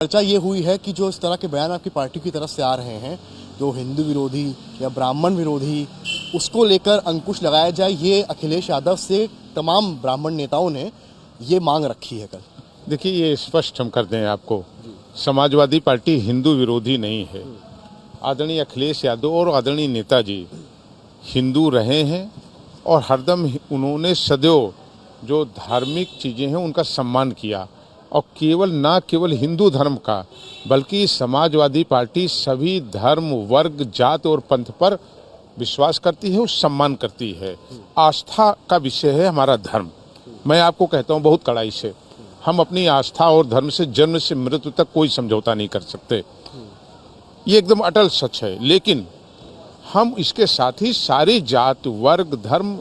चर्चा ये हुई है कि जो इस तरह के बयान आपकी पार्टी की तरफ से आ रहे हैं, जो हिंदू विरोधी या ब्राह्मण विरोधी, उसको लेकर अंकुश लगाया जाए, ये अखिलेश यादव से तमाम ब्राह्मण नेताओं ने ये मांग रखी है कल। देखिए, ये स्पष्ट हम कर दें आपको, समाजवादी पार्टी हिंदू विरोधी नहीं है। आदरणीय अखिलेश यादव और आदरणीय नेताजी हिंदू रहे हैं और हरदम उन्होंने सदैव जो धार्मिक चीज़ें हैं उनका सम्मान किया, और ना केवल हिंदू धर्म का, बल्कि समाजवादी पार्टी सभी धर्म, वर्ग, जात और पंथ पर विश्वास करती है और सम्मान करती है। आस्था का विषय है हमारा धर्म। मैं आपको कहता हूँ बहुत कड़ाई से, हम अपनी आस्था और धर्म से जन्म से मृत्यु तक कोई समझौता नहीं कर सकते, ये एकदम अटल सच है। लेकिन हम इसके साथ ही सारी जात, वर्ग, धर्म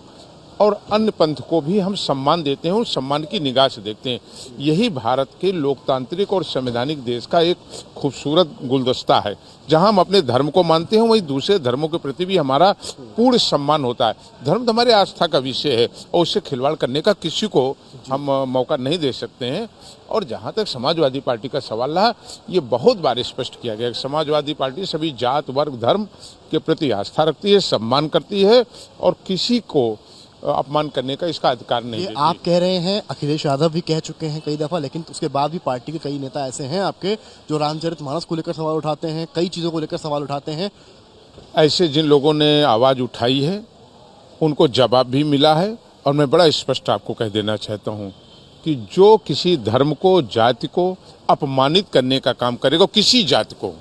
और अन्य पंथ को भी हम सम्मान देते हैं और सम्मान की निगाह से देखते हैं। यही भारत के लोकतांत्रिक और संवैधानिक देश का एक खूबसूरत गुलदस्ता है, जहां हम अपने धर्म को मानते हैं, वहीं दूसरे धर्मों के प्रति भी हमारा पूर्ण सम्मान होता है। धर्म तो हमारे आस्था का विषय है और उससे खिलवाड़ करने का किसी को हम मौका नहीं दे सकते हैं। और जहाँ तक समाजवादी पार्टी का सवाल रहा, ये बहुत बार स्पष्ट किया गया। समाजवादी पार्टी सभी जात, वर्ग, धर्म के प्रति आस्था रखती है, सम्मान करती है और किसी को अपमान करने का इसका अधिकार नहीं देती। आप कह रहे हैं, अखिलेश यादव भी कह चुके हैं कई दफा, लेकिन उसके बाद भी पार्टी के कई नेता ऐसे हैं आपके जो रामचरितमानस को लेकर सवाल उठाते हैं, कई चीज़ों को लेकर सवाल उठाते हैं। ऐसे जिन लोगों ने आवाज़ उठाई है उनको जवाब भी मिला है। और मैं बड़ा स्पष्ट आपको कह देना चाहता हूँ कि जो किसी धर्म को, जाति को अपमानित करने का काम करेगा, किसी जाति को,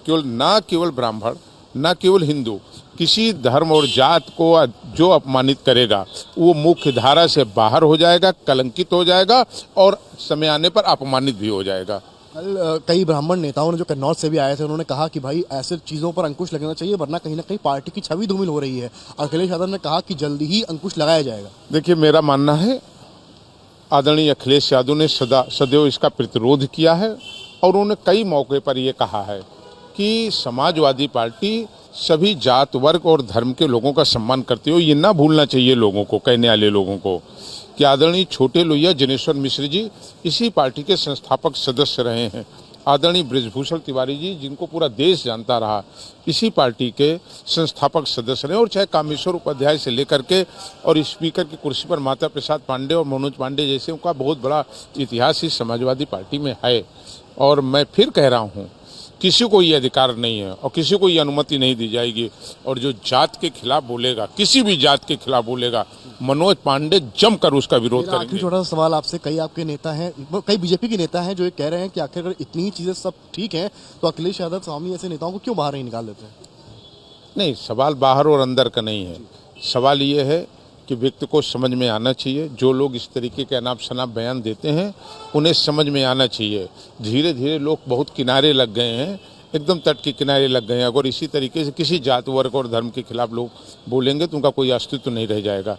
ना केवल ब्राह्मण, ना केवल हिंदू, किसी धर्म और जात को जो अपमानित करेगा वो मुख्य धारा से बाहर हो जाएगा, कलंकित हो जाएगा और समय आने पर अपमानित भी हो जाएगा। कल कई ब्राह्मण नेताओं ने जो कन्नौज से भी आए थे, उन्होंने कहा कि भाई ऐसे चीज़ों पर अंकुश लगना चाहिए, वरना कहीं ना कहीं पार्टी की छवि धूमिल हो रही है। अखिलेश यादव ने कहा कि जल्दी ही अंकुश लगाया जाएगा। देखिए, मेरा मानना है आदरणीय अखिलेश यादव ने सदैव इसका प्रतिरोध किया है और उन्होंने कई मौके पर यह कहा है कि समाजवादी पार्टी सभी जात, वर्ग और धर्म के लोगों का सम्मान करती हो। ये ना भूलना चाहिए लोगों को, कहने वाले लोगों को, कि आदरणीय छोटे लोहिया जनेश्वर मिश्र जी इसी पार्टी के संस्थापक सदस्य रहे हैं। आदरणीय बृजभूषण तिवारी जी, जिनको पूरा देश जानता रहा, इसी पार्टी के संस्थापक सदस्य रहे। और चाहे कामेश्वर उपाध्याय से लेकर के और स्पीकर की कुर्सी पर माता प्रसाद पांडे और मनोज पांडे जैसे, उनका बहुत बड़ा इतिहास इस समाजवादी पार्टी में है। और मैं फिर कह रहा हूँ, किसी को ये अधिकार नहीं है और किसी को ये अनुमति नहीं दी जाएगी। और जो जात के खिलाफ बोलेगा, किसी भी जात के खिलाफ बोलेगा, मनोज पांडे जमकर उसका विरोध करेंगे। आखिरी छोटा सा सवाल आपसे, कई आपके नेता हैं, कई बीजेपी के नेता हैं जो ये कह रहे हैं कि आखिर अगर इतनी चीजें सब ठीक हैं तो अखिलेश यादव स्वामी ऐसे नेताओं को क्यों बाहर नहीं निकाल देते हैं? नहीं, सवाल बाहर और अंदर का नहीं है। सवाल ये है कि व्यक्ति को समझ में आना चाहिए, जो लोग इस तरीके के अनाप शनाप बयान देते हैं उन्हें समझ में आना चाहिए। धीरे धीरे लोग बहुत किनारे लग गए हैं, एकदम तट के किनारे लग गए हैं। अगर इसी तरीके से किसी जात, वर्ग और धर्म के खिलाफ लोग बोलेंगे तो उनका कोई अस्तित्व नहीं रह जाएगा।